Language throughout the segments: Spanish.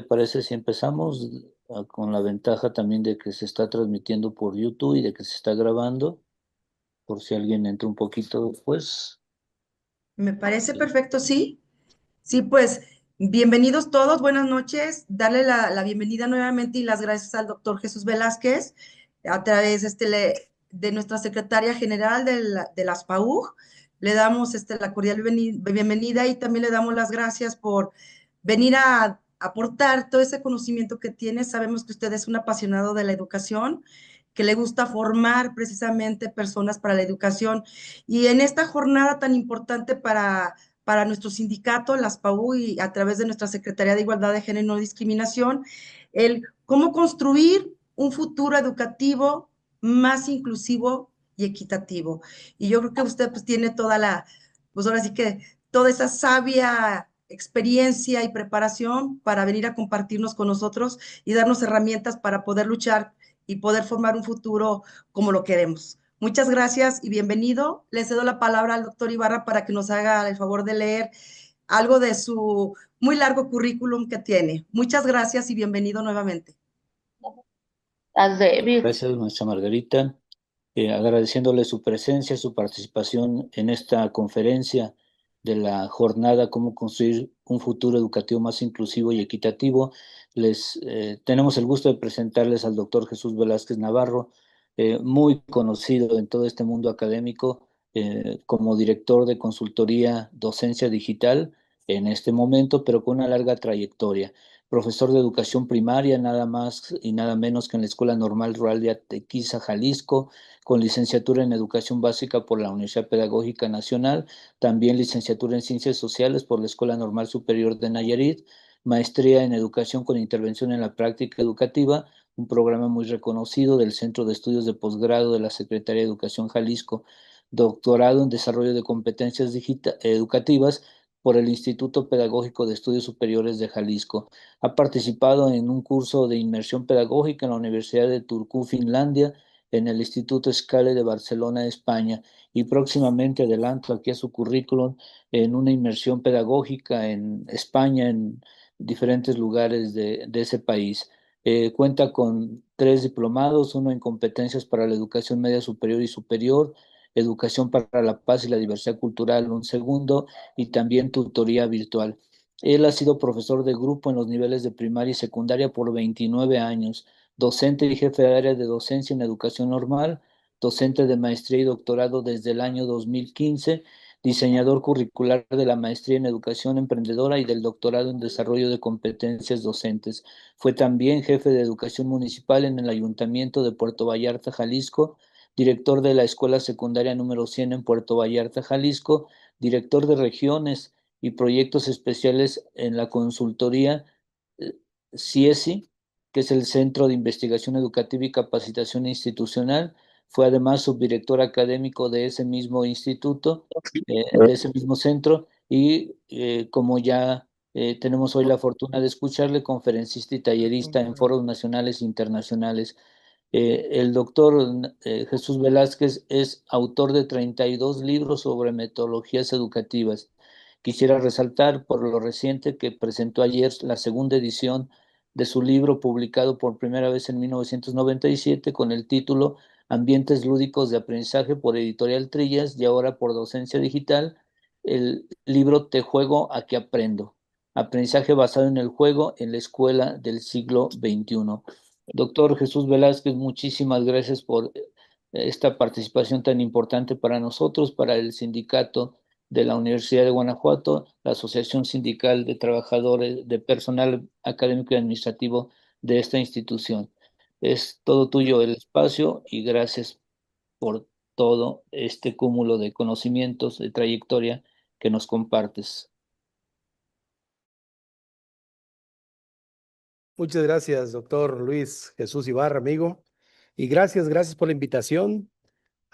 parece si empezamos con la ventaja también de que se está transmitiendo por YouTube y de que se está grabando, por si alguien entra un poquito después? Me parece perfecto, sí. Sí, pues bienvenidos todos, buenas noches. Darle la bienvenida nuevamente y las gracias al doctor Jesús Velázquez a través de nuestra secretaria general de las PAUG. Le damos la cordial bienvenida y también le damos las gracias por venir a aportar todo ese conocimiento que tiene. Sabemos que usted es un apasionado de la educación, que le gusta formar precisamente personas para la educación. Y en esta jornada tan importante para nuestro sindicato, las PAU, y a través de nuestra Secretaría de Igualdad de Género y No Discriminación, el cómo construir un futuro educativo más inclusivo y equitativo. Y yo creo que usted pues tiene pues ahora sí que toda esa sabia experiencia y preparación para venir a compartirnos con nosotros y darnos herramientas para poder luchar y poder formar un futuro como lo queremos. Muchas gracias y bienvenido. Le cedo la palabra al doctor Ibarra para que nos haga el favor de leer algo de su muy largo currículum que tiene. Muchas gracias y bienvenido nuevamente. Estás débil. Gracias, maestra Margarita. Agradeciéndole su presencia, su participación en esta conferencia de la jornada Cómo construir un futuro educativo más inclusivo y equitativo. Tenemos el gusto de presentarles al doctor Jesús Velázquez Navarro, muy conocido en todo este mundo académico como director de consultoría docencia digital en este momento, pero con una larga trayectoria. Profesor de educación primaria, nada más y nada menos que en la Escuela Normal Rural de Atequiza, Jalisco, con licenciatura en Educación Básica por la Universidad Pedagógica Nacional, también licenciatura en Ciencias Sociales por la Escuela Normal Superior de Nayarit, maestría en Educación con Intervención en la Práctica Educativa, un programa muy reconocido del Centro de Estudios de Posgrado de la Secretaría de Educación Jalisco, doctorado en Desarrollo de Competencias Educativas por el Instituto Pedagógico de Estudios Superiores de Jalisco. Ha participado en un curso de inmersión pedagógica en la Universidad de Turku, Finlandia, en el Instituto Scale de Barcelona, España, y próximamente adelanto aquí a su currículum en una inmersión pedagógica en España, en diferentes lugares de ese país. Cuenta con 3 diplomados, uno en competencias para la educación media superior y superior, educación para la paz y la diversidad cultural, un segundo, y también tutoría virtual. Él ha sido profesor de grupo en los niveles de primaria y secundaria por 29 años, docente y jefe de área de docencia en educación normal, docente de maestría y doctorado desde el año 2015, diseñador curricular de la maestría en educación emprendedora y del doctorado en desarrollo de competencias docentes. Fue también jefe de educación municipal en el Ayuntamiento de Puerto Vallarta, Jalisco, director de la Escuela Secundaria número 100 en Puerto Vallarta, Jalisco, director de regiones y proyectos especiales en la consultoría CIESI, que es el Centro de Investigación Educativa y Capacitación Institucional. Fue además subdirector académico de ese mismo instituto, de ese mismo centro, y como ya tenemos hoy la fortuna de escucharle, conferencista y tallerista en foros nacionales e internacionales. El doctor Jesús Velázquez es autor de 32 libros sobre metodologías educativas. Quisiera resaltar por lo reciente que presentó ayer la segunda edición de su libro publicado por primera vez en 1997 con el título Ambientes lúdicos de aprendizaje por Editorial Trillas y ahora por Docencia Digital, el libro Te juego a que aprendo. Aprendizaje basado en el juego en la escuela del siglo XXI. Doctor Jesús Velázquez, muchísimas gracias por esta participación tan importante para nosotros, para el sindicato de la Universidad de Guanajuato, la Asociación Sindical de Trabajadores de Personal Académico y Administrativo de esta institución. Es todo tuyo el espacio y gracias por todo este cúmulo de conocimientos, de trayectoria que nos compartes. Muchas gracias, doctor Luis Jesús Ibarra, amigo. Y gracias por la invitación.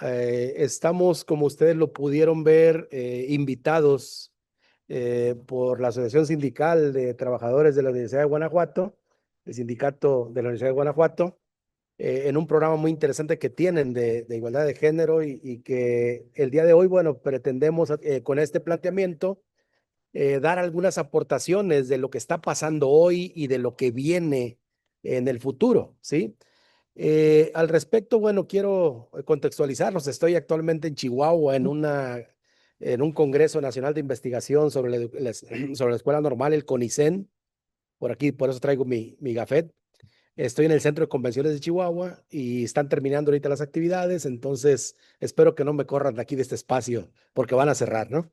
Estamos, como ustedes lo pudieron ver, invitados por la Asociación Sindical de Trabajadores de la Universidad de Guanajuato, el sindicato de la Universidad de Guanajuato, en un programa muy interesante que tienen de igualdad de género y que el día de hoy, bueno, pretendemos con este planteamiento dar algunas aportaciones de lo que está pasando hoy y de lo que viene en el futuro, ¿sí? Al respecto, bueno, quiero contextualizarlos. Estoy actualmente en Chihuahua en un Congreso Nacional de Investigación sobre sobre la Escuela Normal, el CONICEN. Por aquí, por eso traigo mi gafet. Estoy en el Centro de Convenciones de Chihuahua y están terminando ahorita las actividades, entonces espero que no me corran de aquí de este espacio porque van a cerrar, ¿no?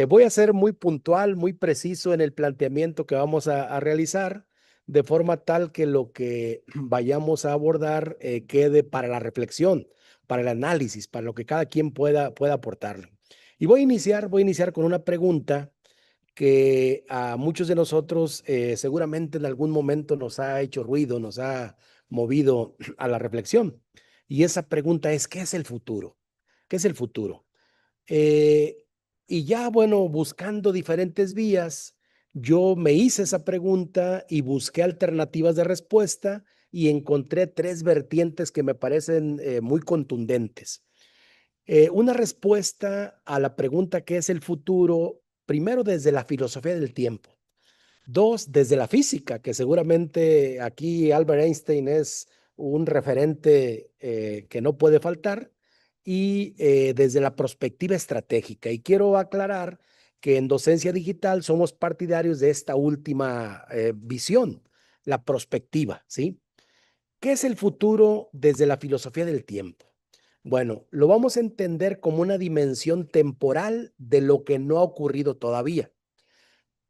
Voy a ser muy puntual, muy preciso en el planteamiento que vamos a realizar, de forma tal que lo que vayamos a abordar quede para la reflexión, para el análisis, para lo que cada quien pueda aportarlo. Y voy a iniciar con una pregunta que a muchos de nosotros seguramente en algún momento nos ha hecho ruido, nos ha movido a la reflexión. Y esa pregunta es, ¿qué es el futuro? ¿Qué es el futuro? Eh, y ya, bueno, buscando diferentes vías, yo me hice esa pregunta y busqué alternativas de respuesta y encontré tres vertientes que me parecen muy contundentes. Una respuesta a la pregunta ¿qué es el futuro? Primero, desde la filosofía del tiempo. Dos, desde la física, que seguramente aquí Albert Einstein es un referente que no puede faltar. Y desde la perspectiva estratégica. Y quiero aclarar que en docencia digital somos partidarios de esta última visión, la perspectiva, ¿sí? ¿Qué es el futuro desde la filosofía del tiempo? Bueno, lo vamos a entender como una dimensión temporal de lo que no ha ocurrido todavía,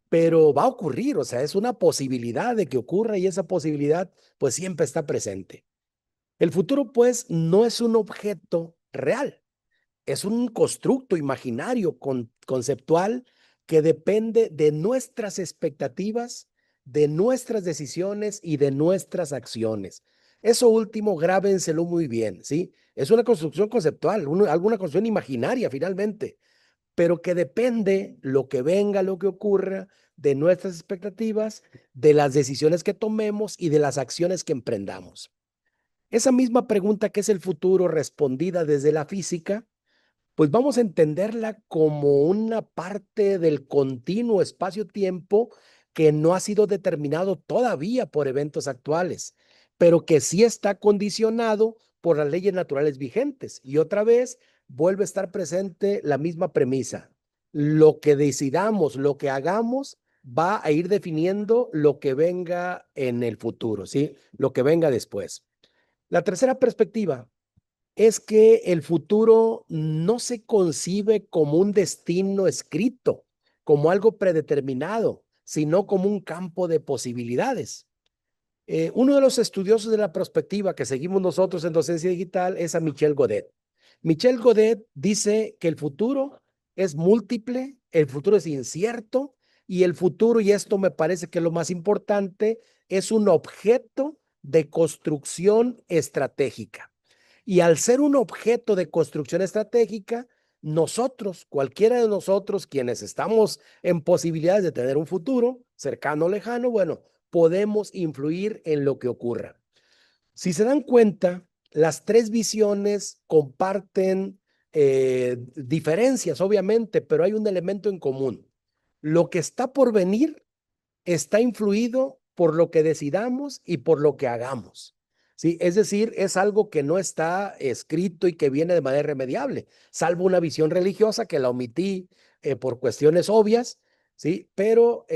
pero va a ocurrir, o sea, es una posibilidad de que ocurra y esa posibilidad pues siempre está presente. El futuro pues no es un objeto real, es un constructo imaginario conceptual que depende de nuestras expectativas, de nuestras decisiones y de nuestras acciones. Eso último, grábenselo muy bien, ¿sí? Es una construcción conceptual, alguna construcción imaginaria finalmente, pero que depende lo que venga, lo que ocurra, de nuestras expectativas, de las decisiones que tomemos y de las acciones que emprendamos. Esa misma pregunta, ¿qué es el futuro?, respondida desde la física, pues vamos a entenderla como una parte del continuo espacio-tiempo que no ha sido determinado todavía por eventos actuales, pero que sí está condicionado por las leyes naturales vigentes. Y otra vez vuelve a estar presente la misma premisa. Lo que decidamos, lo que hagamos, va a ir definiendo lo que venga en el futuro, ¿sí? Lo que venga después. La tercera perspectiva es que el futuro no se concibe como un destino escrito, como algo predeterminado, sino como un campo de posibilidades. Uno de los estudiosos de la perspectiva que seguimos nosotros en docencia digital es a Michel Godet. Michel Godet dice que el futuro es múltiple, el futuro es incierto y el futuro, y esto me parece que es lo más importante, es un objeto de construcción estratégica. Y al ser un objeto de construcción estratégica, nosotros, cualquiera de nosotros, quienes estamos en posibilidades de tener un futuro, cercano o lejano, bueno, podemos influir en lo que ocurra. Si se dan cuenta, las tres visiones comparten diferencias, obviamente, pero hay un elemento en común. Lo que está por venir está influido por lo que decidamos y por lo que hagamos. ¿Sí? Es decir, es algo que no está escrito y que viene de manera irremediable, salvo una visión religiosa que la omití por cuestiones obvias, ¿sí? Pero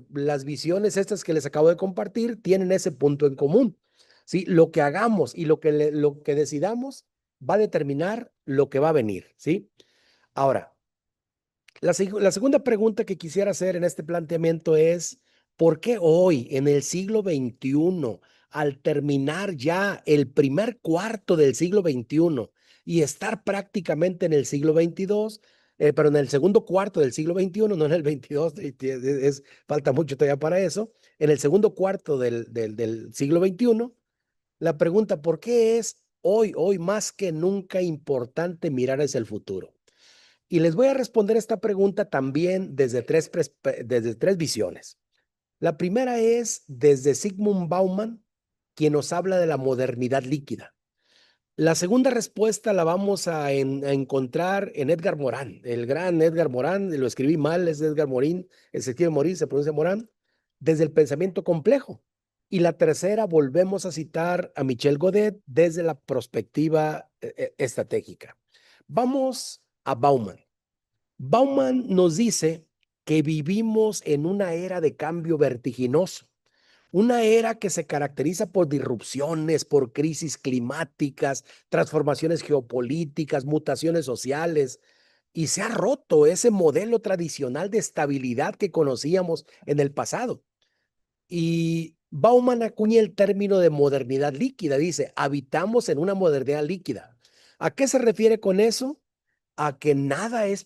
las visiones estas que les acabo de compartir tienen ese punto en común, ¿sí? Lo que hagamos y lo que decidamos va a determinar lo que va a venir, ¿sí? Ahora, la segunda pregunta que quisiera hacer en este planteamiento es, ¿por qué hoy, en el siglo XXI, al terminar ya el primer cuarto del siglo XXI y estar prácticamente en el siglo XXII, pero en el segundo cuarto del siglo XXI, no en el XXII, falta mucho todavía para eso, en el segundo cuarto del siglo XXI, la pregunta, ¿por qué es hoy más que nunca importante mirar hacia el futuro? Y les voy a responder esta pregunta también desde tres visiones. La primera es desde Zygmunt Bauman, quien nos habla de la modernidad líquida. La segunda respuesta la vamos a encontrar en Edgar Morán, el gran Edgar Morán, lo escribí mal, es Edgar Morin, se escribe Morin, se pronuncia Morán, desde el pensamiento complejo. Y la tercera, volvemos a citar a Michel Godet desde la perspectiva estratégica. Vamos a Bauman. Bauman nos dice que vivimos en una era de cambio vertiginoso. Una era que se caracteriza por disrupciones, por crisis climáticas, transformaciones geopolíticas, mutaciones sociales, y se ha roto ese modelo tradicional de estabilidad que conocíamos en el pasado. Y Bauman acuña el término de modernidad líquida, dice, habitamos en una modernidad líquida. ¿A qué se refiere con eso? A que nada es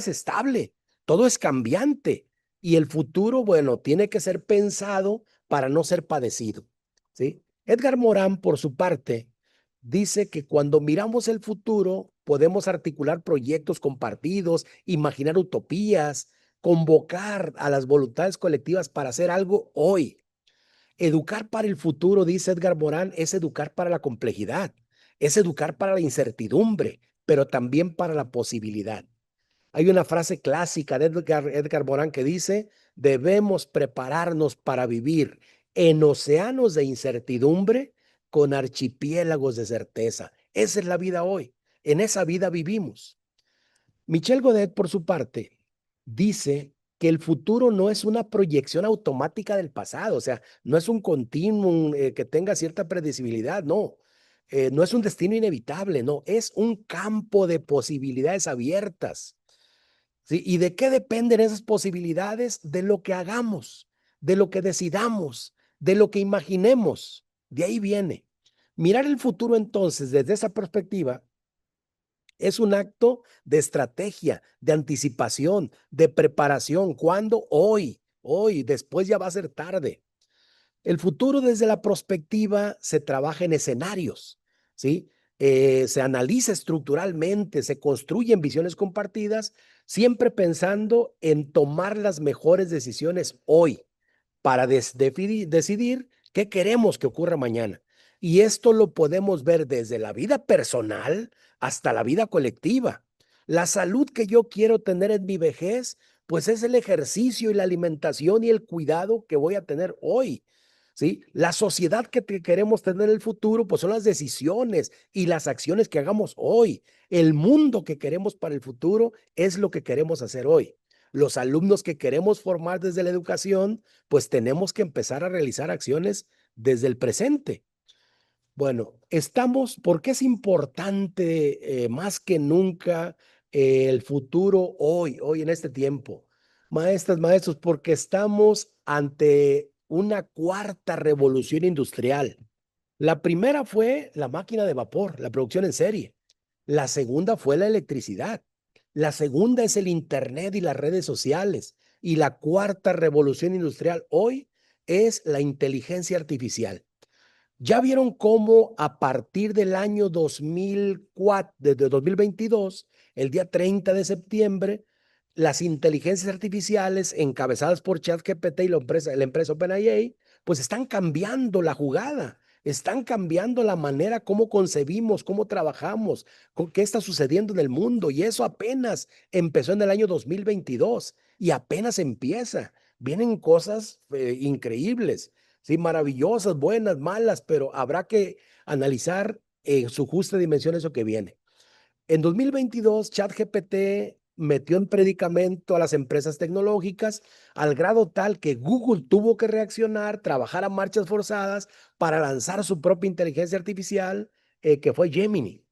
estable, todo es cambiante y el futuro, bueno, tiene que ser pensado para no ser padecido, ¿sí? Edgar Morán, por su parte, dice que cuando miramos el futuro podemos articular proyectos compartidos, imaginar utopías, convocar a las voluntades colectivas para hacer algo hoy. Educar para el futuro, dice Edgar Morán, es educar para la complejidad, es educar para la incertidumbre, pero también para la posibilidad. Hay una frase clásica de Edgar Morán que dice, debemos prepararnos para vivir en océanos de incertidumbre con archipiélagos de certeza. Esa es la vida hoy, en esa vida vivimos. Michel Godet, por su parte, dice que el futuro no es una proyección automática del pasado, o sea, no es un continuum que tenga cierta predecibilidad, no. No es un destino inevitable, no, es un campo de posibilidades abiertas. ¿Sí? ¿Y de qué dependen esas posibilidades? De lo que hagamos, de lo que decidamos, de lo que imaginemos. De ahí viene. Mirar el futuro entonces desde esa perspectiva es un acto de estrategia, de anticipación, de preparación. ¿Cuándo? Hoy, después ya va a ser tarde. El futuro desde la perspectiva se trabaja en escenarios, ¿sí? Se analiza estructuralmente, se construyen visiones compartidas, siempre pensando en tomar las mejores decisiones hoy para decidir qué queremos que ocurra mañana. Y esto lo podemos ver desde la vida personal hasta la vida colectiva. La salud que yo quiero tener en mi vejez, pues es el ejercicio y la alimentación y el cuidado que voy a tener hoy. ¿Sí? La sociedad que queremos tener en el futuro, pues son las decisiones y las acciones que hagamos hoy. El mundo que queremos para el futuro es lo que queremos hacer hoy. Los alumnos que queremos formar desde la educación, pues tenemos que empezar a realizar acciones desde el presente. Bueno, ¿por qué es importante más que nunca el futuro hoy en este tiempo? Maestras, maestros, porque estamos ante una cuarta revolución industrial. La primera fue la máquina de vapor, la producción en serie. La segunda fue la electricidad. La segunda es el Internet y las redes sociales. Y la cuarta revolución industrial hoy es la inteligencia artificial. Ya vieron cómo a partir del año 2004, desde 2022, el día 30 de septiembre, las inteligencias artificiales encabezadas por ChatGPT y la empresa OpenAI, pues están cambiando la jugada, están cambiando la manera como concebimos, cómo trabajamos, qué está sucediendo en el mundo. Y eso apenas empezó en el año 2022 y apenas empieza. Vienen cosas increíbles. Sí, maravillosas, buenas, malas, pero habrá que analizar en su justa dimensión eso que viene. En 2022, ChatGPT metió en predicamento a las empresas tecnológicas al grado tal que Google tuvo que reaccionar, trabajar a marchas forzadas para lanzar su propia inteligencia artificial, que fue Gemini.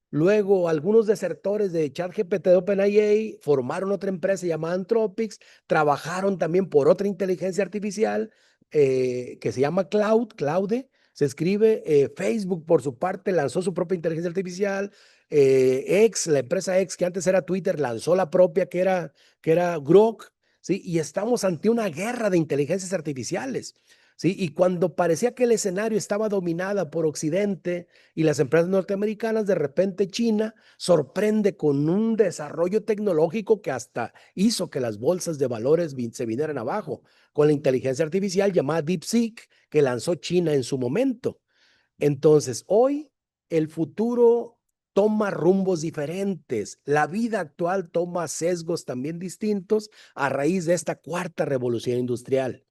Luego, algunos desertores de ChatGPT de OpenAI formaron otra empresa llamada Anthropics, trabajaron también por otra inteligencia artificial que se llama Claude, se escribe. Facebook, por su parte, lanzó su propia inteligencia artificial. La empresa X, que antes era Twitter, lanzó la propia que era Grok, ¿sí? Y estamos ante una guerra de inteligencias artificiales, ¿sí? Y cuando parecía que el escenario estaba dominada por Occidente y las empresas norteamericanas, de repente China sorprende con un desarrollo tecnológico que hasta hizo que las bolsas de valores se vinieran abajo, con la inteligencia artificial llamada DeepSeek que lanzó China en su momento. Entonces, hoy el futuro toma rumbos diferentes. La vida actual toma sesgos también distintos a raíz de esta cuarta revolución industrial.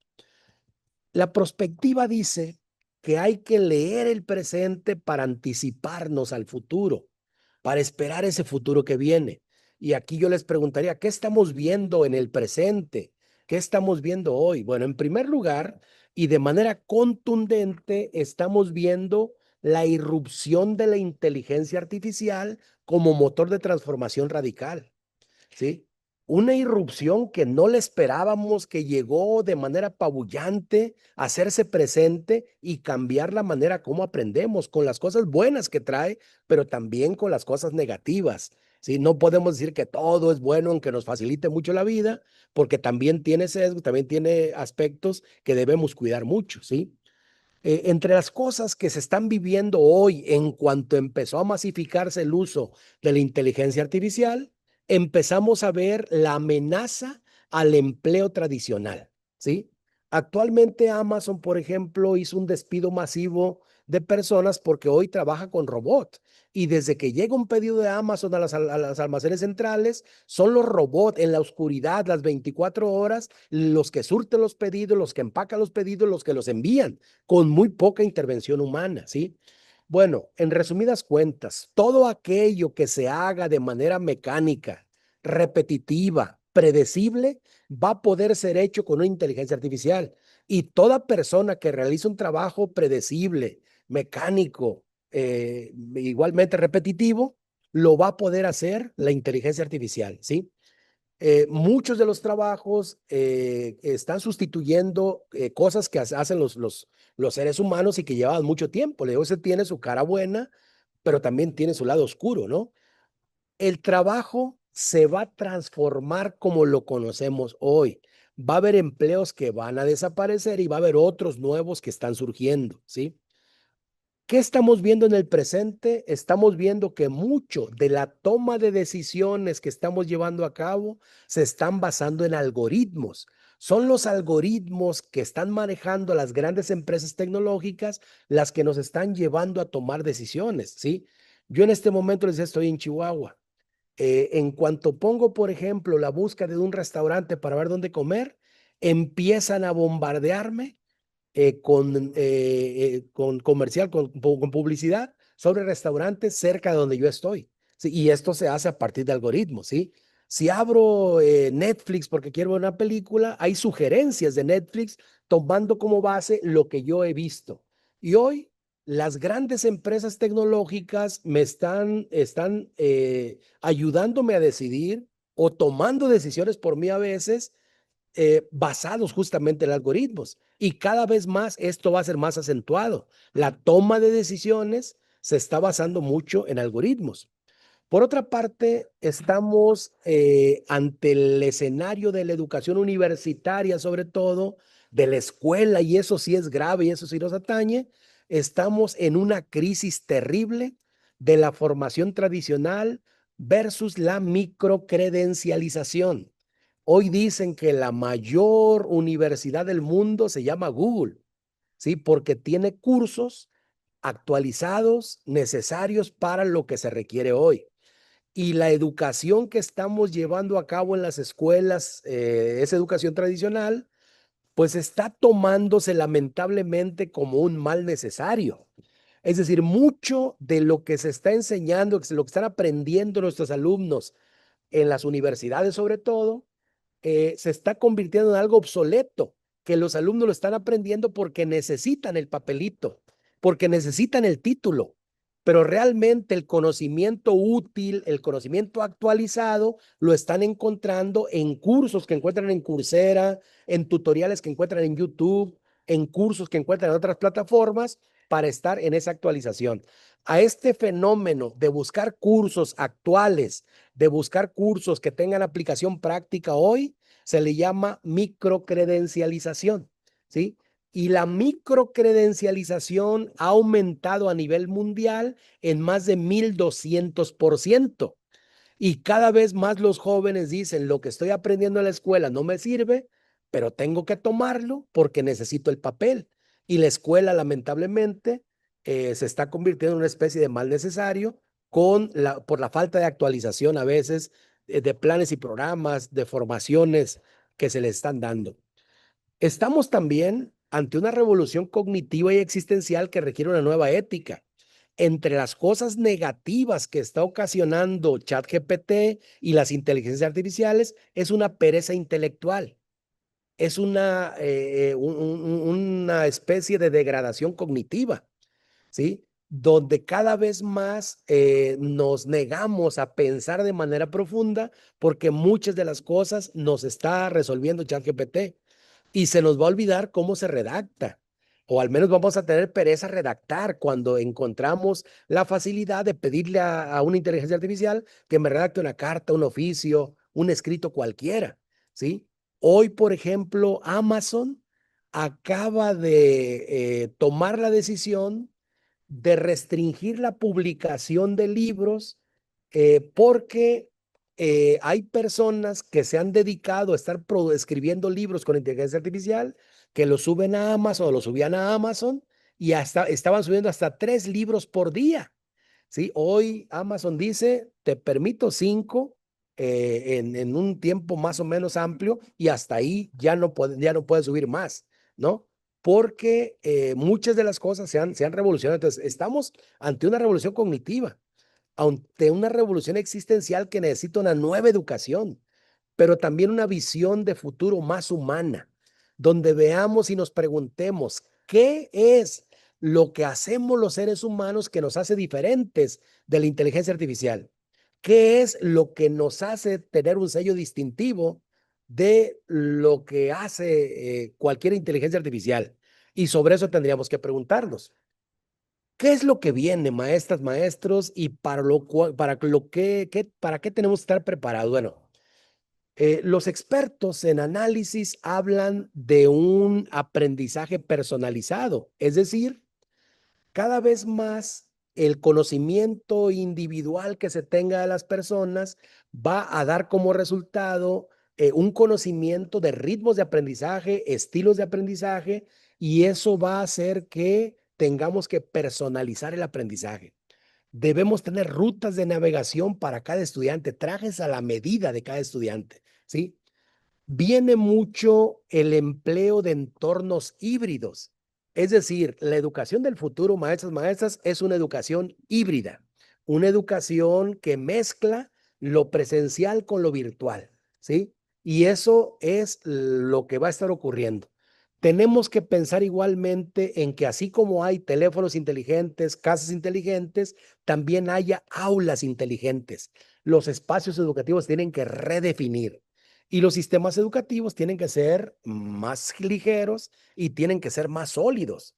La prospectiva dice que hay que leer el presente para anticiparnos al futuro, para esperar ese futuro que viene. Y aquí yo les preguntaría, ¿qué estamos viendo en el presente? ¿Qué estamos viendo hoy? Bueno, en primer lugar, y de manera contundente, estamos viendo la irrupción de la inteligencia artificial como motor de transformación radical, ¿sí? Una irrupción que no le esperábamos, que llegó de manera apabullante a hacerse presente y cambiar la manera como aprendemos, con las cosas buenas que trae, pero también con las cosas negativas, ¿sí? No podemos decir que todo es bueno, aunque nos facilite mucho la vida, porque también tiene sesgos, también tiene aspectos que debemos cuidar mucho, ¿sí? Entre las cosas que se están viviendo hoy en cuanto empezó a masificarse el uso de la inteligencia artificial, empezamos a ver la amenaza al empleo tradicional, ¿sí? Actualmente Amazon, por ejemplo, hizo un despido masivo de personas porque hoy trabaja con robot. Y desde que llega un pedido de Amazon a las almacenes centrales, son los robots en la oscuridad, las 24 horas, los que surten los pedidos, los que empacan los pedidos, los que los envían, con muy poca intervención humana, ¿sí? Bueno, en resumidas cuentas, todo aquello que se haga de manera mecánica, repetitiva, predecible, va a poder ser hecho con una inteligencia artificial. Y toda persona que realice un trabajo predecible, mecánico, igualmente repetitivo, lo va a poder hacer la inteligencia artificial, ¿sí? Muchos de los trabajos están sustituyendo cosas que hacen los seres humanos y que llevaban mucho tiempo. Le digo, ese tiene su cara buena, pero también tiene su lado oscuro, ¿no? El trabajo se va a transformar como lo conocemos hoy. Va a haber empleos que van a desaparecer y va a haber otros nuevos que están surgiendo, ¿sí? ¿Qué estamos viendo en el presente? Estamos viendo que mucho de la toma de decisiones que estamos llevando a cabo se están basando en algoritmos. Son los algoritmos que están manejando las grandes empresas tecnológicas las que nos están llevando a tomar decisiones, ¿sí? Yo en este momento les estoy en Chihuahua. En cuanto pongo, por ejemplo, la búsqueda de un restaurante para ver dónde comer, empiezan a bombardearme con comercial, con publicidad sobre restaurantes cerca de donde yo estoy. ¿Sí? Y esto se hace a partir de algoritmos, ¿sí? Si abro Netflix porque quiero ver una película, hay sugerencias de Netflix tomando como base lo que yo he visto. Y hoy las grandes empresas tecnológicas me están ayudándome a decidir o tomando decisiones por mí a veces basados justamente en algoritmos. Y cada vez más esto va a ser más acentuado. La toma de decisiones se está basando mucho en algoritmos. Por otra parte, estamos ante el escenario de la educación universitaria, sobre todo, de la escuela, y eso sí es grave y eso sí nos atañe. Estamos en una crisis terrible de la formación tradicional versus la microcredencialización. Hoy dicen que la mayor universidad del mundo se llama Google, ¿sí? Porque tiene cursos actualizados necesarios para lo que se requiere hoy. Y la educación que estamos llevando a cabo en las escuelas, esa educación tradicional, pues está tomándose lamentablemente como un mal necesario. Es decir, mucho de lo que se está enseñando, lo que están aprendiendo nuestros alumnos en las universidades sobre todo, se está convirtiendo en algo obsoleto, que los alumnos lo están aprendiendo porque necesitan el papelito, porque necesitan el título, pero realmente el conocimiento útil, el conocimiento actualizado, lo están encontrando en cursos que encuentran en Coursera, en tutoriales que encuentran en YouTube, en cursos que encuentran en otras plataformas para estar en esa actualización. A este fenómeno de buscar cursos actuales, de buscar cursos que tengan aplicación práctica hoy, se le llama microcredencialización, ¿sí? Y la microcredencialización ha aumentado a nivel mundial en más de 1200%. Y cada vez más los jóvenes dicen, lo que estoy aprendiendo en la escuela no me sirve, pero tengo que tomarlo porque necesito el papel. Y la escuela, lamentablemente, se está convirtiendo en una especie de mal necesario por la falta de actualización a veces de planes y programas, de formaciones que se le están dando. Estamos también ante una revolución cognitiva y existencial que requiere una nueva ética. Entre las cosas negativas que está ocasionando ChatGPT y las inteligencias artificiales es una pereza intelectual, es una especie de degradación cognitiva, ¿sí? Donde cada vez más nos negamos a pensar de manera profunda porque muchas de las cosas nos está resolviendo ChatGPT y se nos va a olvidar cómo se redacta. O al menos vamos a tener pereza redactar cuando encontramos la facilidad de pedirle a una inteligencia artificial que me redacte una carta, un oficio, un escrito cualquiera, ¿sí? Hoy, por ejemplo, Amazon acaba de tomar la decisión de restringir la publicación de libros porque hay personas que se han dedicado a estar escribiendo libros con inteligencia artificial, que los suben a Amazon o los subían a Amazon y hasta estaban subiendo hasta 3 libros por día. ¿Sí? Hoy Amazon dice, te permito 5 en un tiempo más o menos amplio y hasta ahí ya no puedes subir más, ¿no? Porque muchas de las cosas se han revolucionado. Entonces, estamos ante una revolución cognitiva, ante una revolución existencial que necesita una nueva educación, pero también una visión de futuro más humana, donde veamos y nos preguntemos, ¿qué es lo que hacemos los seres humanos que nos hace diferentes de la inteligencia artificial? ¿Qué es lo que nos hace tener un sello distintivo de lo que hace cualquier inteligencia artificial? Y sobre eso tendríamos que preguntarnos. ¿Qué es lo que viene, maestras, maestros? Y para qué tenemos que estar preparados? Bueno, los expertos en análisis hablan de un aprendizaje personalizado, es decir, cada vez más el conocimiento individual que se tenga de las personas va a dar como resultado un conocimiento de ritmos de aprendizaje, estilos de aprendizaje, y eso va a hacer que tengamos que personalizar el aprendizaje. Debemos tener rutas de navegación para cada estudiante, trajes a la medida de cada estudiante, ¿sí? Viene mucho el empleo de entornos híbridos. Es decir, la educación del futuro, maestros, maestras, es una educación híbrida, una educación que mezcla lo presencial con lo virtual, ¿sí? Y eso es lo que va a estar ocurriendo. Tenemos que pensar igualmente en que así como hay teléfonos inteligentes, casas inteligentes, también haya aulas inteligentes. Los espacios educativos tienen que redefinir. Y los sistemas educativos tienen que ser más ligeros y tienen que ser más sólidos.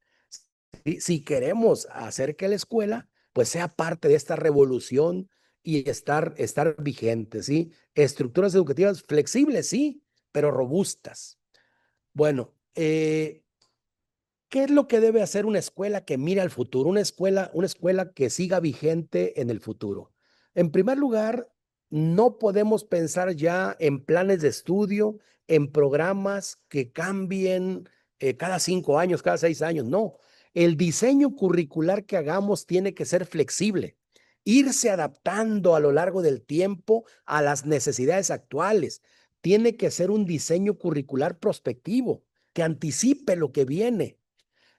Si queremos hacer que la escuela pues sea parte de esta revolución y estar vigente, ¿sí? Estructuras educativas flexibles, sí, pero robustas. Bueno, ¿qué es lo que debe hacer una escuela que mire al futuro? Una escuela que siga vigente en el futuro. En primer lugar, no podemos pensar ya en planes de estudio, en programas que cambien cada 5 años, cada 6 años. No, el diseño curricular que hagamos tiene que ser flexible, irse adaptando a lo largo del tiempo a las necesidades actuales. Tiene que ser un diseño curricular prospectivo que anticipe lo que viene.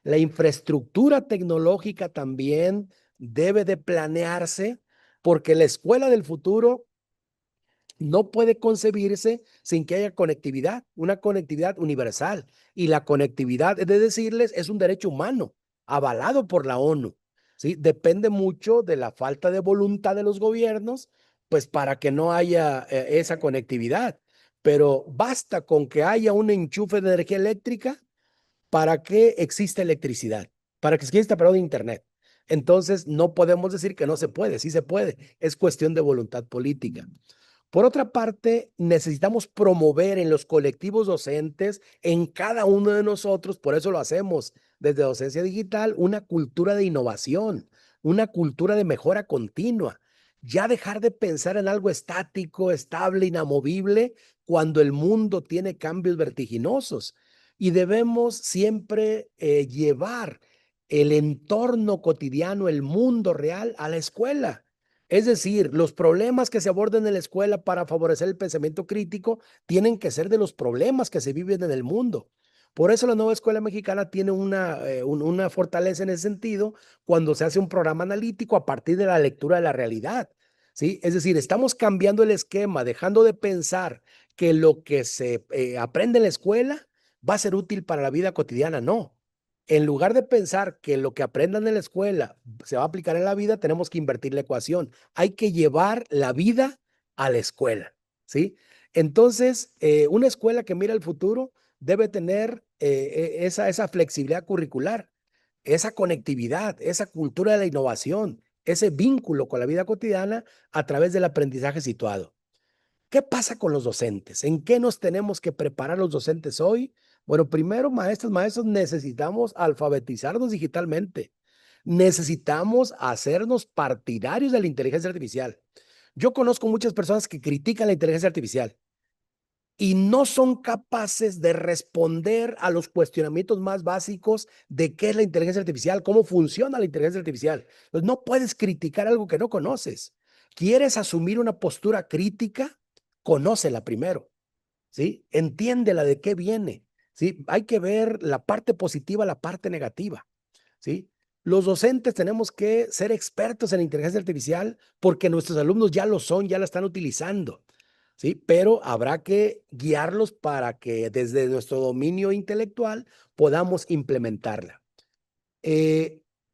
La infraestructura tecnológica también debe de planearse porque la escuela del futuro no puede concebirse sin que haya conectividad, una conectividad universal. Y la conectividad, es de decirles, es un derecho humano avalado por la ONU. ¿Sí? Depende mucho de la falta de voluntad de los gobiernos, pues para que no haya esa conectividad. Pero basta con que haya un enchufe de energía eléctrica para que exista electricidad, para que exista, perdón, internet. Entonces, no podemos decir que no se puede, sí se puede, es cuestión de voluntad política. Por otra parte, necesitamos promover en los colectivos docentes, en cada uno de nosotros, por eso lo hacemos desde Docencia Digital, una cultura de innovación, una cultura de mejora continua. Ya dejar de pensar en algo estático, estable, inamovible, cuando el mundo tiene cambios vertiginosos. Y debemos siempre llevar el entorno cotidiano, el mundo real a la escuela. Es decir, los problemas que se aborden en la escuela para favorecer el pensamiento crítico tienen que ser de los problemas que se viven en el mundo. Por eso la nueva escuela mexicana tiene una fortaleza en ese sentido cuando se hace un programa analítico a partir de la lectura de la realidad, ¿sí? Es decir, estamos cambiando el esquema, dejando de pensar que lo que se aprende en la escuela va a ser útil para la vida cotidiana. No. En lugar de pensar que lo que aprendan en la escuela se va a aplicar en la vida, tenemos que invertir la ecuación. Hay que llevar la vida a la escuela, ¿sí? Entonces, una escuela que mira el futuro debe tener esa flexibilidad curricular, esa conectividad, esa cultura de la innovación, ese vínculo con la vida cotidiana a través del aprendizaje situado. ¿Qué pasa con los docentes? ¿En qué nos tenemos que preparar los docentes hoy? Bueno, primero, maestros, necesitamos alfabetizarnos digitalmente. Necesitamos hacernos partidarios de la inteligencia artificial. Yo conozco muchas personas que critican la inteligencia artificial y no son capaces de responder a los cuestionamientos más básicos de qué es la inteligencia artificial, cómo funciona la inteligencia artificial. Entonces, no puedes criticar algo que no conoces. ¿Quieres asumir una postura crítica? Conócela primero, ¿sí? Entiéndela de qué viene, ¿sí? Hay que ver la parte positiva, la parte negativa, ¿sí? Los docentes tenemos que ser expertos en inteligencia artificial porque nuestros alumnos ya lo son, ya la están utilizando, ¿sí? Pero habrá que guiarlos para que desde nuestro dominio intelectual podamos implementarla.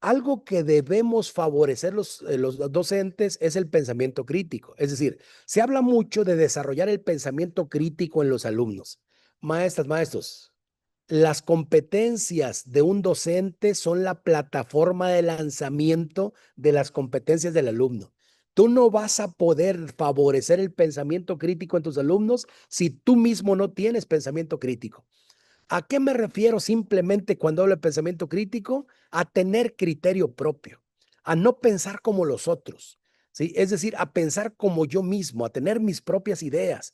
Algo que debemos favorecer los docentes es el pensamiento crítico. Es decir, se habla mucho de desarrollar el pensamiento crítico en los alumnos. Maestras, maestros, las competencias de un docente son la plataforma de lanzamiento de las competencias del alumno. Tú no vas a poder favorecer el pensamiento crítico en tus alumnos si tú mismo no tienes pensamiento crítico. ¿A qué me refiero simplemente cuando hablo de pensamiento crítico? A tener criterio propio, a no pensar como los otros, ¿sí? Es decir, a pensar como yo mismo, a tener mis propias ideas,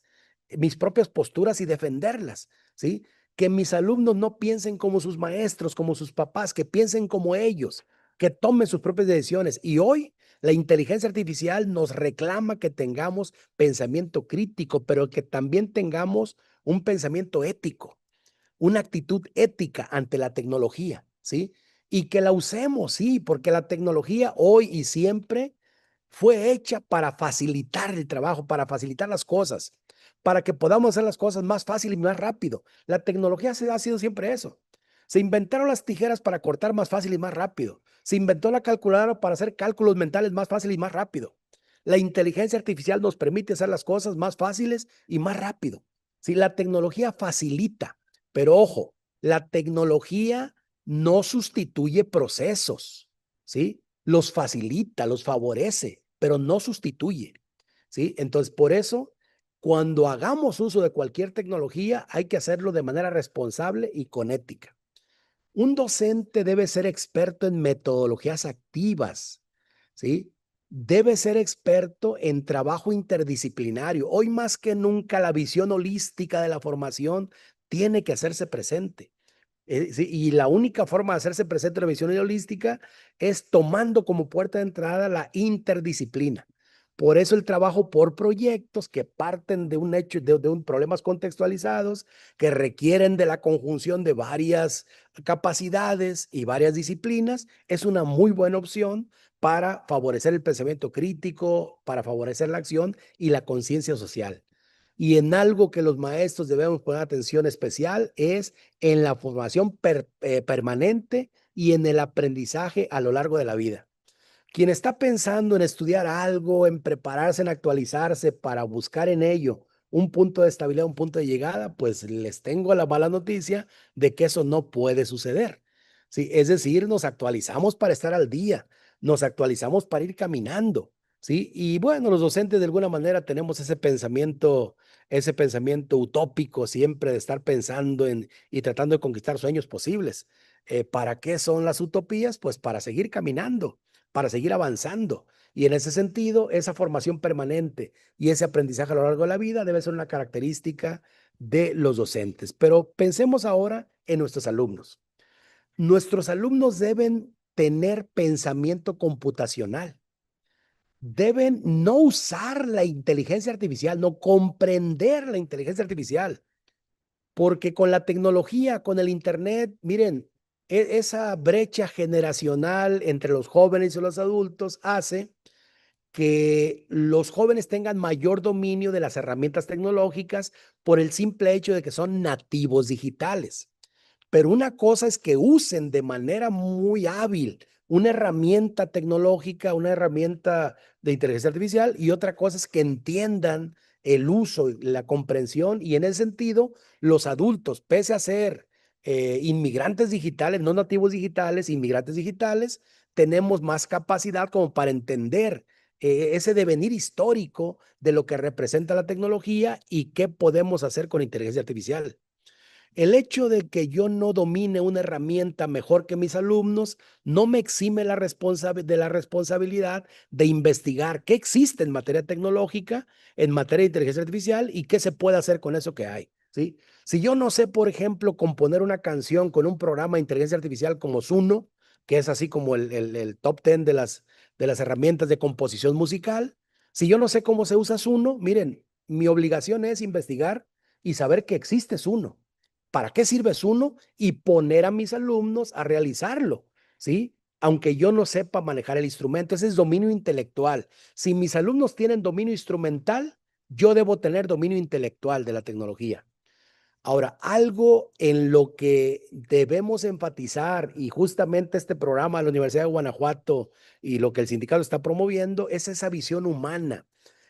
mis propias posturas y defenderlas, ¿sí? Que mis alumnos no piensen como sus maestros, como sus papás, que piensen como ellos, que tomen sus propias decisiones. Y hoy la inteligencia artificial nos reclama que tengamos pensamiento crítico, pero que también tengamos un pensamiento ético, una actitud ética ante la tecnología, ¿sí? Y que la usemos, sí, porque la tecnología hoy y siempre fue hecha para facilitar el trabajo, para facilitar las cosas, para que podamos hacer las cosas más fácil y más rápido. La tecnología ha sido siempre eso. Se inventaron las tijeras para cortar más fácil y más rápido. Se inventó la calculadora para hacer cálculos mentales más fácil y más rápido. La inteligencia artificial nos permite hacer las cosas más fáciles y más rápido. Sí, la tecnología facilita, pero ojo, la tecnología no sustituye procesos, ¿sí? Los facilita, los favorece, pero no sustituye, ¿sí? Entonces, por eso, cuando hagamos uso de cualquier tecnología, hay que hacerlo de manera responsable y con ética. Un docente debe ser experto en metodologías activas, ¿sí? Debe ser experto en trabajo interdisciplinario. Hoy más que nunca la visión holística de la formación tiene que hacerse presente. Sí, y la única forma de hacerse presente en la visión holística es tomando como puerta de entrada la interdisciplina. Por eso el trabajo por proyectos que parten de un hecho, de un problemas contextualizados, que requieren de la conjunción de varias capacidades y varias disciplinas, es una muy buena opción para favorecer el pensamiento crítico, para favorecer la acción y la conciencia social. Y en algo que los maestros debemos poner atención especial es en la formación permanente y en el aprendizaje a lo largo de la vida. Quien está pensando en estudiar algo, en prepararse, en actualizarse para buscar en ello un punto de estabilidad, un punto de llegada, pues les tengo la mala noticia de que eso no puede suceder. ¿Sí? Es decir, nos actualizamos para estar al día, nos actualizamos para ir caminando, ¿sí? Y bueno, los docentes de alguna manera tenemos ese pensamiento utópico siempre de estar pensando en y tratando de conquistar sueños posibles. ¿Para qué son las utopías? Pues para seguir caminando, para seguir avanzando. Y en ese sentido, esa formación permanente y ese aprendizaje a lo largo de la vida debe ser una característica de los docentes. Pero pensemos ahora en nuestros alumnos. Nuestros alumnos deben tener pensamiento computacional. Deben no usar la inteligencia artificial, no comprender la inteligencia artificial. Porque con la tecnología, con el internet, miren, esa brecha generacional entre los jóvenes y los adultos hace que los jóvenes tengan mayor dominio de las herramientas tecnológicas por el simple hecho de que son nativos digitales. Pero una cosa es que usen de manera muy hábil una herramienta tecnológica, una herramienta de inteligencia artificial, y otra cosa es que entiendan el uso, la comprensión, y en ese sentido, los adultos, pese a ser inmigrantes digitales, no nativos digitales, inmigrantes digitales, tenemos más capacidad como para entender ese devenir histórico de lo que representa la tecnología y qué podemos hacer con inteligencia artificial. El hecho de que yo no domine una herramienta mejor que mis alumnos no me exime de la responsabilidad de investigar qué existe en materia tecnológica, en materia de inteligencia artificial y qué se puede hacer con eso que hay, ¿sí? Si yo no sé, por ejemplo, componer una canción con un programa de inteligencia artificial como Suno, que es así como el top 10 de las herramientas de composición musical, si yo no sé cómo se usa Suno, miren, mi obligación es investigar y saber que existe Suno. ¿Para qué sirve Suno? Y poner a mis alumnos a realizarlo, ¿sí? Aunque yo no sepa manejar el instrumento, ese es dominio intelectual. Si mis alumnos tienen dominio instrumental, yo debo tener dominio intelectual de la tecnología. Ahora, algo en lo que debemos enfatizar, y justamente este programa de la Universidad de Guanajuato y lo que el sindicato está promoviendo, es esa visión humana,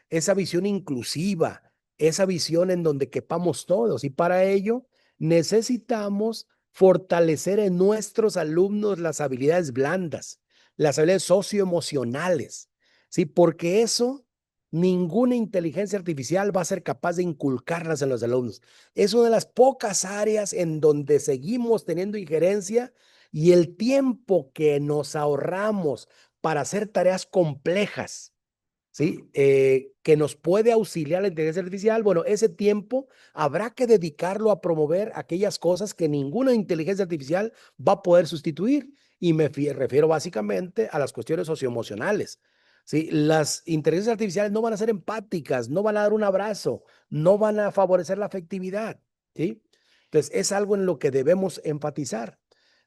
esa visión inclusiva, esa visión en donde quepamos todos. Y para ello necesitamos fortalecer en nuestros alumnos las habilidades blandas, las habilidades socioemocionales, ¿sí? Porque eso ninguna inteligencia artificial va a ser capaz de inculcarlas en los alumnos. Es una de las pocas áreas en donde seguimos teniendo injerencia, y el tiempo que nos ahorramos para hacer tareas complejas, ¿sí? Que nos puede auxiliar la inteligencia artificial, bueno, ese tiempo habrá que dedicarlo a promover aquellas cosas que ninguna inteligencia artificial va a poder sustituir. Y me refiero básicamente a las cuestiones socioemocionales. ¿Sí? Las inteligencias artificiales no van a ser empáticas, no van a dar un abrazo, no van a favorecer la afectividad, ¿sí? Entonces, es algo en lo que debemos enfatizar.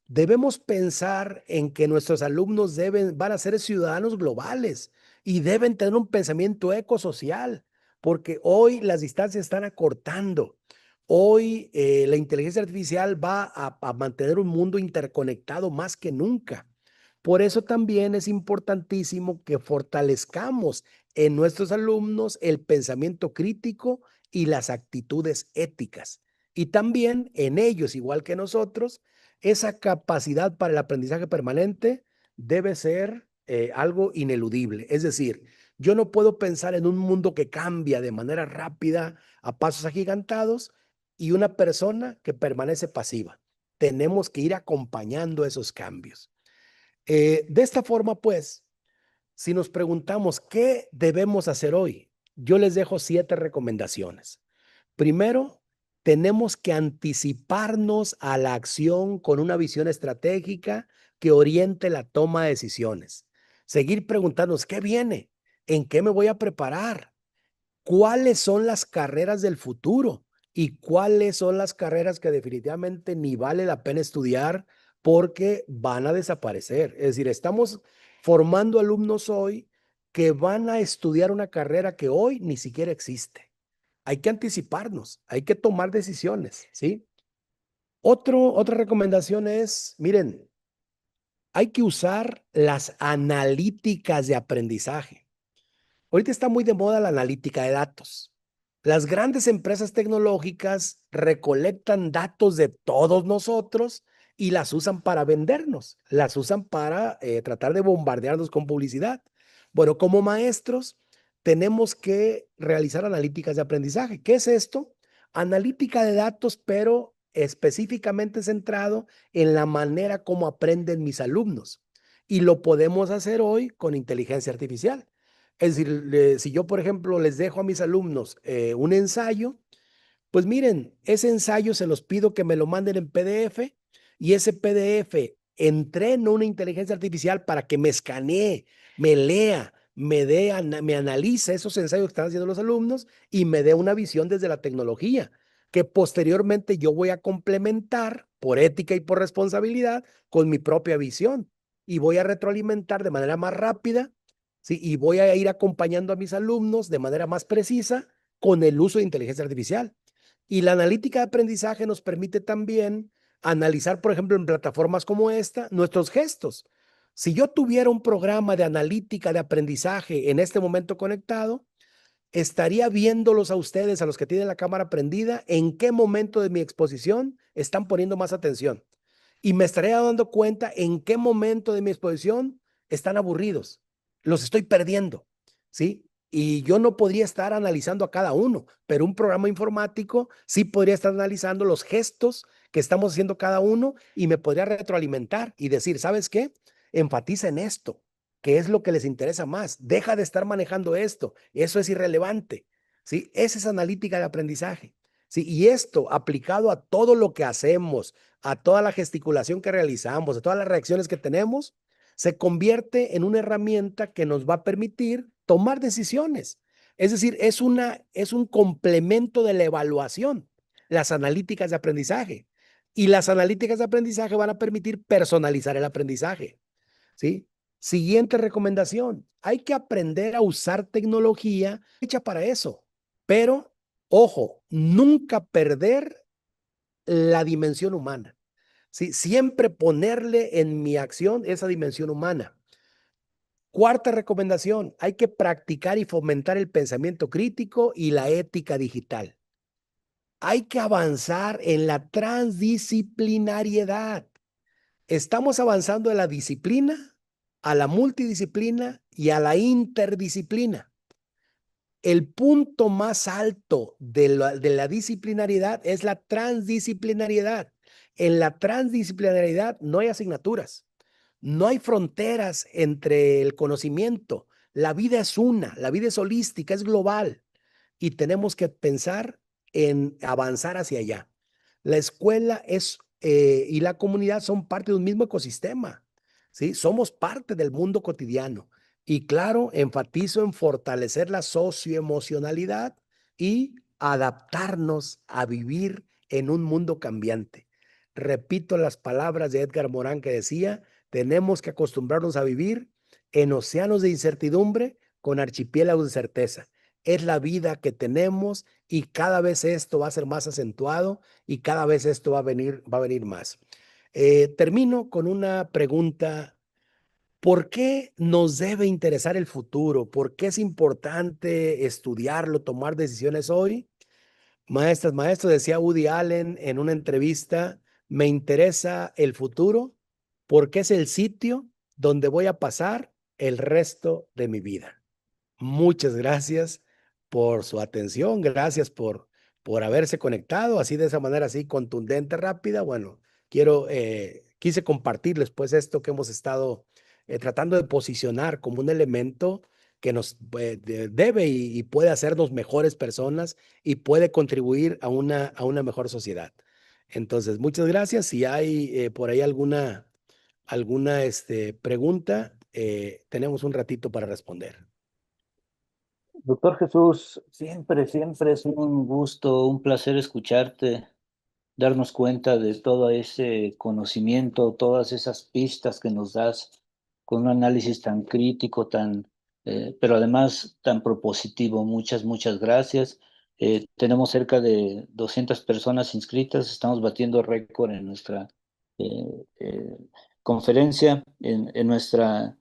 Debemos pensar en que nuestros alumnos van a ser ciudadanos globales y deben tener un pensamiento ecosocial, porque hoy las distancias están acortando. Hoy la inteligencia artificial va a mantener un mundo interconectado más que nunca. Por eso también es importantísimo que fortalezcamos en nuestros alumnos el pensamiento crítico y las actitudes éticas. Y también en ellos, igual que nosotros, esa capacidad para el aprendizaje permanente debe ser algo ineludible. Es decir, yo no puedo pensar en un mundo que cambia de manera rápida, a pasos agigantados, y una persona que permanece pasiva. Tenemos que ir acompañando esos cambios. De esta forma, pues, si nos preguntamos qué debemos hacer hoy, yo les dejo 7 recomendaciones. Primero, tenemos que anticiparnos a la acción con una visión estratégica que oriente la toma de decisiones. Seguir preguntándonos, ¿qué viene? ¿En qué me voy a preparar? ¿Cuáles son las carreras del futuro? ¿Y cuáles son las carreras que definitivamente ni vale la pena estudiar porque van a desaparecer? Es decir, estamos formando alumnos hoy que van a estudiar una carrera que hoy ni siquiera existe. Hay que anticiparnos, hay que tomar decisiones, ¿sí? Otra recomendación es, miren, hay que usar las analíticas de aprendizaje. Ahorita está muy de moda la analítica de datos. Las grandes empresas tecnológicas recolectan datos de todos nosotros y las usan para vendernos, las usan para tratar de bombardearnos con publicidad. Bueno, como maestros tenemos que realizar analíticas de aprendizaje. ¿Qué es esto? Analítica de datos, pero específicamente centrado en la manera como aprenden mis alumnos. Y lo podemos hacer hoy con inteligencia artificial. Es decir, si yo, por ejemplo, les dejo a mis alumnos un ensayo, pues miren, ese ensayo se los pido que me lo manden en PDF y ese PDF entreno una inteligencia artificial para que me escanee, me lea, me analice esos ensayos que están haciendo los alumnos y me dé una visión desde la tecnología, que posteriormente yo voy a complementar por ética y por responsabilidad con mi propia visión y voy a retroalimentar de manera más rápida, ¿sí? Y voy a ir acompañando a mis alumnos de manera más precisa con el uso de inteligencia artificial. Y la analítica de aprendizaje nos permite también analizar, por ejemplo, en plataformas como esta, nuestros gestos. Si yo tuviera un programa de analítica de aprendizaje en este momento conectado, estaría viéndolos a ustedes, a los que tienen la cámara prendida, en qué momento de mi exposición están poniendo más atención. Y me estaría dando cuenta en qué momento de mi exposición están aburridos. Los estoy perdiendo, ¿sí? Y yo no podría estar analizando a cada uno, pero un programa informático sí podría estar analizando los gestos que estamos haciendo cada uno y me podría retroalimentar y decir, ¿sabes qué? Enfatiza en esto, que es lo que les interesa más. Deja de estar manejando esto. Eso es irrelevante, ¿sí? Esa es analítica de aprendizaje, ¿sí? Y esto aplicado a todo lo que hacemos, a toda la gesticulación que realizamos, a todas las reacciones que tenemos, se convierte en una herramienta que nos va a permitir tomar decisiones. Es decir, es un complemento de la evaluación, las analíticas de aprendizaje. Y las analíticas de aprendizaje van a permitir personalizar el aprendizaje, ¿sí? Siguiente recomendación, hay que aprender a usar tecnología hecha para eso, pero ojo, nunca perder la dimensión humana, ¿sí? Siempre ponerle en mi acción esa dimensión humana. Cuarta recomendación, hay que practicar y fomentar el pensamiento crítico y la ética digital. Hay que avanzar en la transdisciplinariedad. Estamos avanzando de la disciplina a la multidisciplina y a la interdisciplina. El punto más alto de la disciplinariedad es la transdisciplinariedad. En la transdisciplinariedad no hay asignaturas, no hay fronteras entre el conocimiento. La vida es una, la vida es holística, es global y tenemos que pensar en avanzar hacia allá. La escuela y la comunidad son parte de un mismo ecosistema, ¿sí? Somos parte del mundo cotidiano. Y claro, enfatizo en fortalecer la socioemocionalidad y adaptarnos a vivir en un mundo cambiante. Repito las palabras de Edgar Morán que decía, tenemos que acostumbrarnos a vivir en océanos de incertidumbre con archipiélagos de certeza. Es la vida que tenemos y cada vez esto va a ser más acentuado y cada vez esto va a venir más. Termino con una pregunta. ¿Por qué nos debe interesar el futuro? ¿Por qué es importante estudiarlo, tomar decisiones hoy? Maestras, maestros, decía Woody Allen en una entrevista, me interesa el futuro porque es el sitio donde voy a pasar el resto de mi vida. Muchas gracias por su atención, gracias por haberse conectado así de esa manera, así contundente, rápida. Bueno, quise compartirles pues esto que hemos estado tratando de posicionar como un elemento que nos debe y puede hacernos mejores personas y puede contribuir a una mejor sociedad. Entonces, muchas gracias. Si hay por ahí alguna pregunta, tenemos un ratito para responder. Doctor Jesús, siempre, siempre es un gusto, un placer escucharte, darnos cuenta de todo ese conocimiento, todas esas pistas que nos das con un análisis tan crítico, pero además tan propositivo. Muchas, muchas gracias. Tenemos cerca de 200 personas inscritas, estamos batiendo récord en nuestra conferencia, en nuestra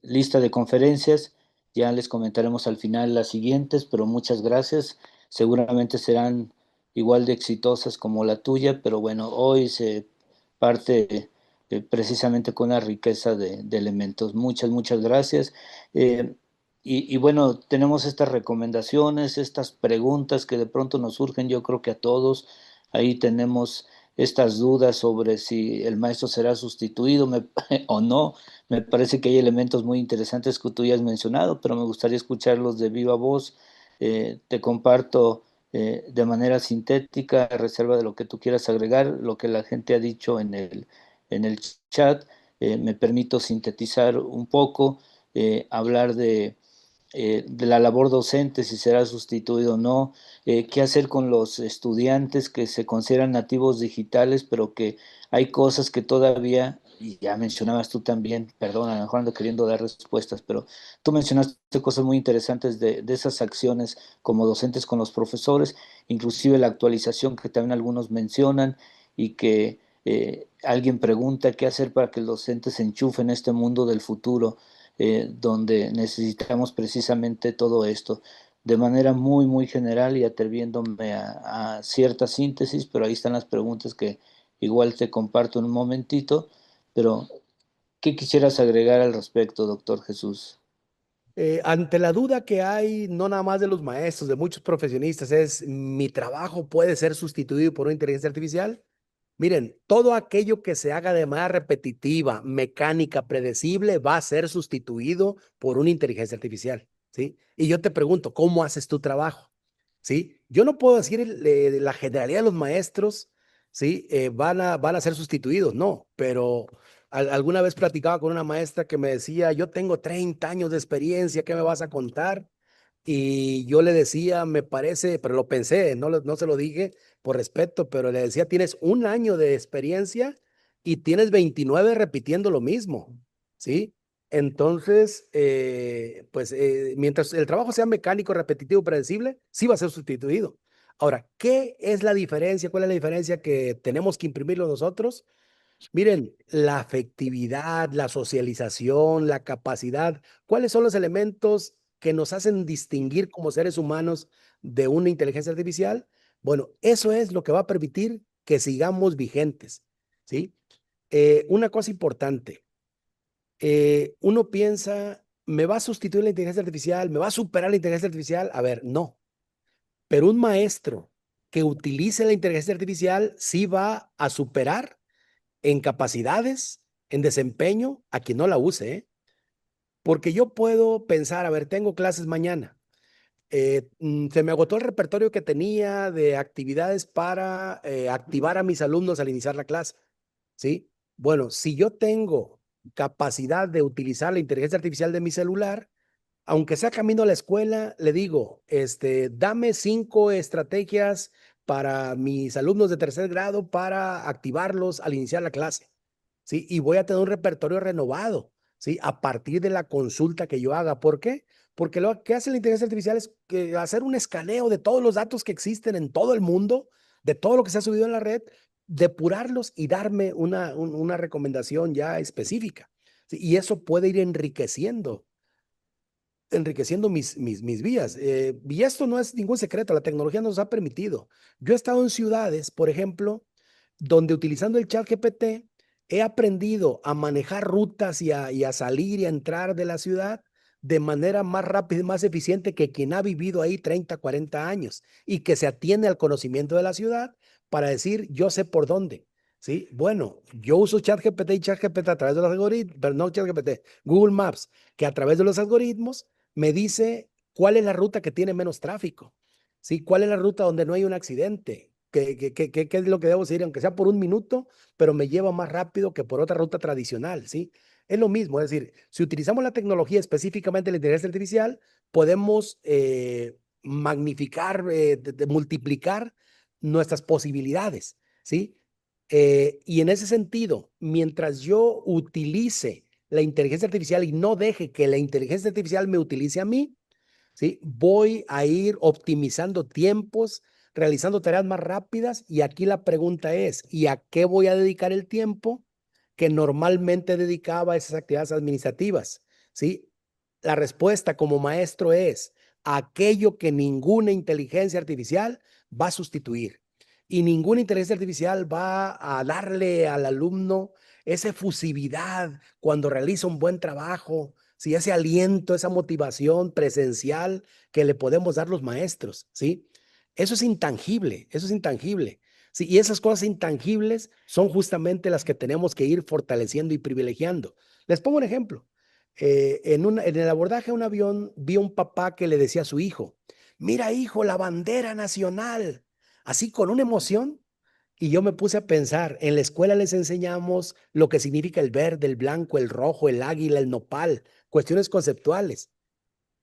lista de conferencias. Ya les comentaremos al final las siguientes, pero muchas gracias. Seguramente serán igual de exitosas como la tuya, pero bueno, hoy se parte precisamente con una riqueza de elementos. Muchas, muchas gracias. Y bueno, tenemos estas recomendaciones, estas preguntas que de pronto nos surgen, yo creo que a todos. Ahí tenemos estas dudas sobre si el maestro será sustituido o no. Me parece que hay elementos muy interesantes que tú ya has mencionado, pero me gustaría escucharlos de viva voz. Te comparto de manera sintética, a reserva de lo que tú quieras agregar, lo que la gente ha dicho en el chat. Me permito sintetizar un poco, hablar de la labor docente, si será sustituido o no, qué hacer con los estudiantes que se consideran nativos digitales, pero que hay cosas que todavía, y ya mencionabas tú también, perdón, a lo mejor ando queriendo dar respuestas, pero tú mencionaste cosas muy interesantes de esas acciones como docentes con los profesores, inclusive la actualización que también algunos mencionan y que alguien pregunta qué hacer para que el docente se enchufe en este mundo del futuro, donde necesitamos precisamente todo esto de manera muy, muy general y atreviéndome a cierta síntesis, pero ahí están las preguntas que igual te comparto en un momentito, pero ¿qué quisieras agregar al respecto, doctor Jesús? Ante la duda que hay, no nada más de los maestros, de muchos profesionistas, es mi trabajo puede ser sustituido por una inteligencia artificial. Miren, todo aquello que se haga de manera repetitiva, mecánica, predecible, va a ser sustituido por una inteligencia artificial, ¿sí? Y yo te pregunto, ¿cómo haces tu trabajo? ¿Sí? Yo no puedo decir la generalidad de los maestros, ¿sí? Van a ser sustituidos, no, pero alguna vez platicaba con una maestra que me decía, yo tengo 30 años de experiencia, ¿qué me vas a contar? Y yo le decía, me parece, pero lo pensé, no se lo dije por respeto, pero le decía, tienes un año de experiencia y tienes 29 repitiendo lo mismo, ¿sí? Entonces, mientras el trabajo sea mecánico, repetitivo, predecible, sí va a ser sustituido. Ahora, ¿qué es la diferencia? ¿Cuál es la diferencia que tenemos que imprimirlo nosotros? Miren, la afectividad, la socialización, la capacidad, ¿cuáles son los elementos que nos hacen distinguir como seres humanos de una inteligencia artificial? Bueno, eso es lo que va a permitir que sigamos vigentes, ¿sí? Una cosa importante, uno piensa, ¿me va a sustituir la inteligencia artificial? ¿Me va a superar la inteligencia artificial? A ver, no, pero un maestro que utilice la inteligencia artificial sí va a superar en capacidades, en desempeño, a quien no la use, ¿eh? Porque yo puedo pensar, a ver, tengo clases mañana. Se me agotó el repertorio que tenía de actividades para activar a mis alumnos al iniciar la clase, ¿sí? Bueno, si yo tengo capacidad de utilizar la inteligencia artificial de mi celular, aunque sea camino a la escuela, le digo, dame 5 estrategias para mis alumnos de tercer grado para activarlos al iniciar la clase. ¿Sí? Y voy a tener un repertorio renovado, ¿sí? A partir de la consulta que yo haga. ¿Por qué? Porque lo que hace la inteligencia artificial es hacer un escaneo de todos los datos que existen en todo el mundo, de todo lo que se ha subido en la red, depurarlos y darme una recomendación ya específica, ¿sí? Y eso puede ir enriqueciendo mis vías. Y esto no es ningún secreto, la tecnología nos ha permitido. Yo he estado en ciudades, por ejemplo, donde utilizando el chat GPT he aprendido a manejar rutas y a salir y a entrar de la ciudad de manera más rápida y más eficiente que quien ha vivido ahí 30, 40 años y que se atiene al conocimiento de la ciudad para decir, yo sé por dónde. Sí, bueno, yo uso ChatGPT y ChatGPT a través de los algoritmos, pero no ChatGPT, Google Maps, que a través de los algoritmos me dice cuál es la ruta que tiene menos tráfico, ¿sí? ¿Cuál es la ruta donde no hay un accidente? ¿Qué es lo que debo seguir? Aunque sea por un minuto, pero me lleva más rápido que por otra ruta tradicional, ¿sí? Es lo mismo, es decir, si utilizamos la tecnología, específicamente la inteligencia artificial, podemos magnificar, multiplicar nuestras posibilidades, ¿sí? Y en ese sentido, mientras yo utilice la inteligencia artificial y no deje que la inteligencia artificial me utilice a mí, ¿sí? Voy a ir optimizando tiempos, realizando tareas más rápidas y aquí la pregunta es, ¿y a qué voy a dedicar el tiempo que normalmente dedicaba a esas actividades administrativas? ¿Sí? La respuesta como maestro es aquello que ninguna inteligencia artificial va a sustituir. Y ninguna inteligencia artificial va a darle al alumno esa efusividad cuando realiza un buen trabajo, ¿sí? Ese aliento, esa motivación presencial que le podemos dar los maestros, ¿sí? Eso es intangible, eso es intangible. Sí, y esas cosas intangibles son justamente las que tenemos que ir fortaleciendo y privilegiando. Les pongo un ejemplo. En el abordaje a un avión vi un papá que le decía a su hijo, mira hijo, la bandera nacional, así con una emoción. Y yo me puse a pensar, en la escuela les enseñamos lo que significa el verde, el blanco, el rojo, el águila, el nopal, cuestiones conceptuales.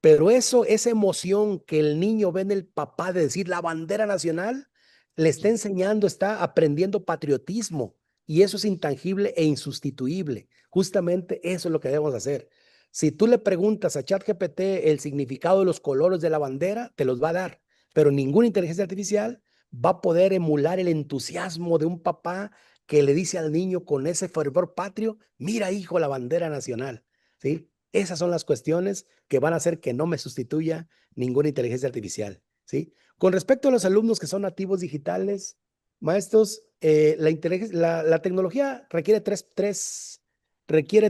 Pero eso, esa emoción que el niño ve en el papá de decir la bandera nacional, le está enseñando, está aprendiendo patriotismo y eso es intangible e insustituible. Justamente eso es lo que debemos hacer. Si tú le preguntas a ChatGPT el significado de los colores de la bandera, te los va a dar, pero ninguna inteligencia artificial va a poder emular el entusiasmo de un papá que le dice al niño con ese fervor patrio, mira hijo, la bandera nacional, ¿sí? Esas son las cuestiones que van a hacer que no me sustituya ninguna inteligencia artificial, ¿sí? Con respecto a los alumnos que son nativos digitales, maestros, la tecnología requiere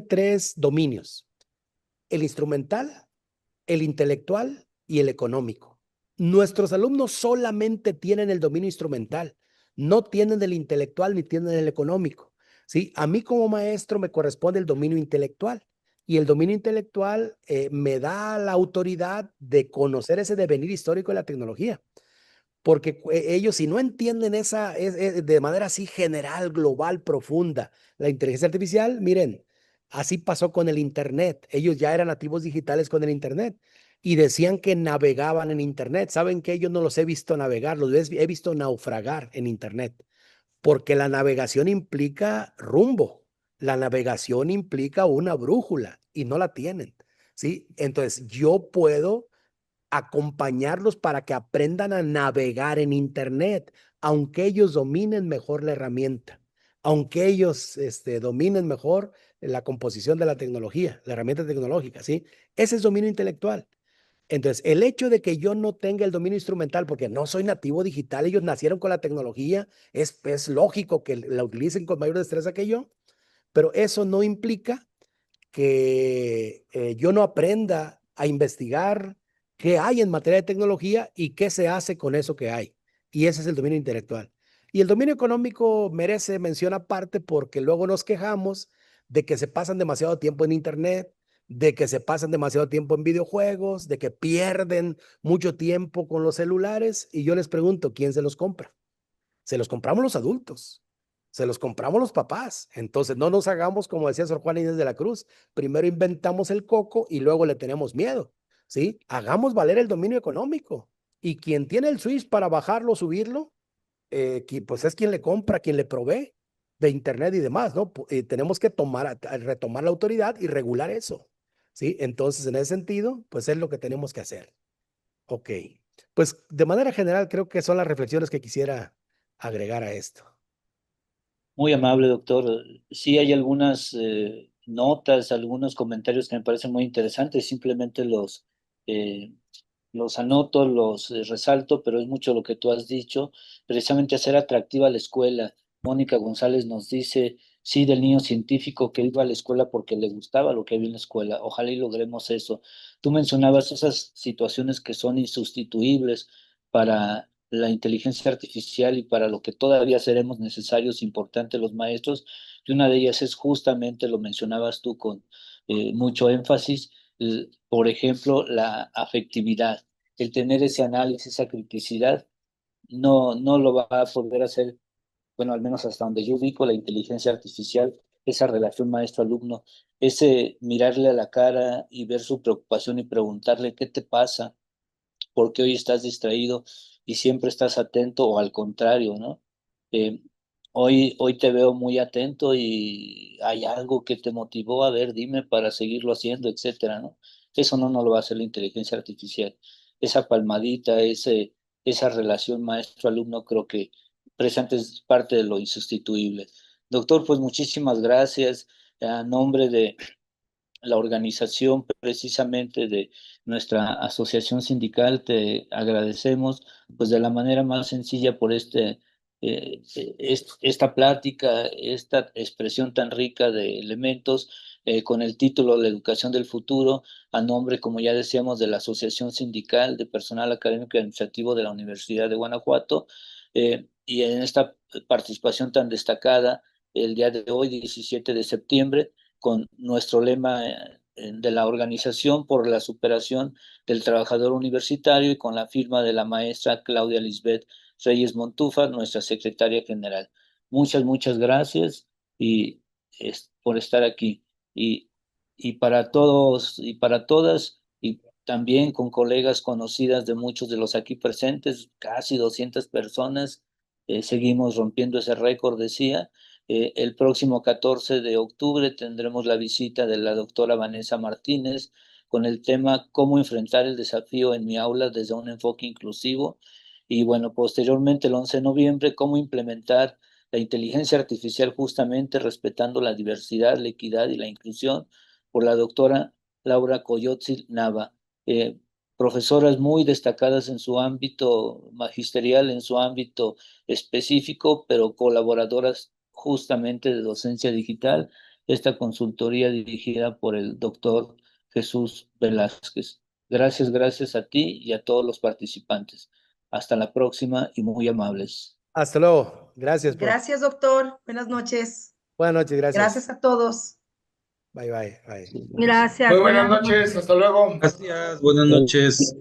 tres dominios: el instrumental, el intelectual y el económico. Nuestros alumnos solamente tienen el dominio instrumental, no tienen el intelectual ni tienen el económico, ¿sí? A mí como maestro me corresponde el dominio intelectual y el dominio intelectual me da la autoridad de conocer ese devenir histórico de la tecnología, porque ellos si no entienden de manera así general, global, profunda, la inteligencia artificial, miren, así pasó con el Internet. Ellos ya eran nativos digitales con el Internet y decían que navegaban en Internet. ¿Saben qué? Yo no los he visto navegar, he visto naufragar en Internet, porque la navegación implica rumbo, la navegación implica una brújula y no la tienen, ¿sí? Entonces yo puedo acompañarlos para que aprendan a navegar en Internet, aunque ellos dominen mejor la herramienta, aunque ellos dominen mejor la composición de la tecnología, la herramienta tecnológica, ¿sí? Ese es dominio intelectual. Entonces, el hecho de que yo no tenga el dominio instrumental, porque no soy nativo digital, ellos nacieron con la tecnología, es lógico que la utilicen con mayor destreza que yo, pero eso no implica que yo no aprenda a investigar qué hay en materia de tecnología y qué se hace con eso que hay. Y ese es el dominio intelectual. Y el dominio económico merece mención aparte porque luego nos quejamos de que se pasan demasiado tiempo en Internet, de que se pasan demasiado tiempo en videojuegos, de que pierden mucho tiempo con los celulares. Y yo les pregunto, ¿quién se los compra? Se los compramos los adultos, se los compramos los papás. Entonces no nos hagamos como decía Sor Juana Inés de la Cruz, primero inventamos el coco y luego le tenemos miedo, ¿sí? Hagamos valer el dominio económico y quien tiene el switch para bajarlo, subirlo, pues es quien le compra, quien le provee de internet y demás, ¿no? Tenemos que retomar la autoridad y regular eso, ¿sí? Entonces en ese sentido, pues es lo que tenemos que hacer. Ok, pues de manera general creo que son las reflexiones que quisiera agregar a esto. Muy amable, doctor. Sí hay algunas notas, algunos comentarios que me parecen muy interesantes. Simplemente los anoto, los resalto, pero es mucho lo que tú has dicho. Precisamente hacer atractiva la escuela. Mónica González nos dice, sí, del niño científico que iba a la escuela porque le gustaba lo que había en la escuela. Ojalá y logremos eso. Tú mencionabas esas situaciones que son insustituibles para la inteligencia artificial y para lo que todavía seremos necesarios, importantes los maestros, y una de ellas es justamente, lo mencionabas tú con mucho énfasis, por ejemplo, la afectividad, el tener ese análisis, esa criticidad, no lo va a poder hacer, bueno, al menos hasta donde yo ubico la inteligencia artificial, esa relación maestro-alumno, ese mirarle a la cara y ver su preocupación y preguntarle qué te pasa, porque hoy estás distraído y siempre estás atento o al contrario, ¿no? Eh, hoy te veo muy atento y hay algo que te motivó, a ver, dime para seguirlo haciendo, etcétera, ¿no? Eso no lo va a hacer la inteligencia artificial. Esa palmadita, esa relación maestro-alumno creo que presente es parte de lo insustituible. Doctor, pues muchísimas gracias. A nombre de la organización precisamente de nuestra asociación sindical, te agradecemos pues de la manera más sencilla por esta plática, esta expresión tan rica de elementos con el título La educación del futuro, a nombre, como ya decíamos, de la Asociación Sindical de Personal Académico y Administrativo de la Universidad de Guanajuato, y en esta participación tan destacada el día de hoy, 17 de septiembre, con nuestro lema de la organización por la superación del trabajador universitario y con la firma de la maestra Claudia Lisbeth Reyes Montúfar, nuestra secretaria general. Muchas gracias y por estar aquí. Y para todos y para todas, y también con colegas conocidas de muchos de los aquí presentes, casi 200 personas, seguimos rompiendo ese récord, decía. El próximo 14 de octubre tendremos la visita de la doctora Vanessa Martínez con el tema "Cómo enfrentar el desafío en mi aula desde un enfoque inclusivo". Y bueno, posteriormente el 11 de noviembre, cómo implementar la inteligencia artificial justamente respetando la diversidad, la equidad y la inclusión, por la doctora Laura Coyotzil Nava. Profesoras muy destacadas en su ámbito magisterial, en su ámbito específico, pero colaboradoras justamente de docencia digital, esta consultoría dirigida por el doctor Jesús Velázquez. Gracias a ti y a todos los participantes. Hasta la próxima y muy amables. Hasta luego. Gracias, profe. Gracias, doctor. Buenas noches. Buenas noches, gracias. Gracias a todos. Bye. Gracias. Muy buenas noches, hasta luego. Gracias, buenas noches.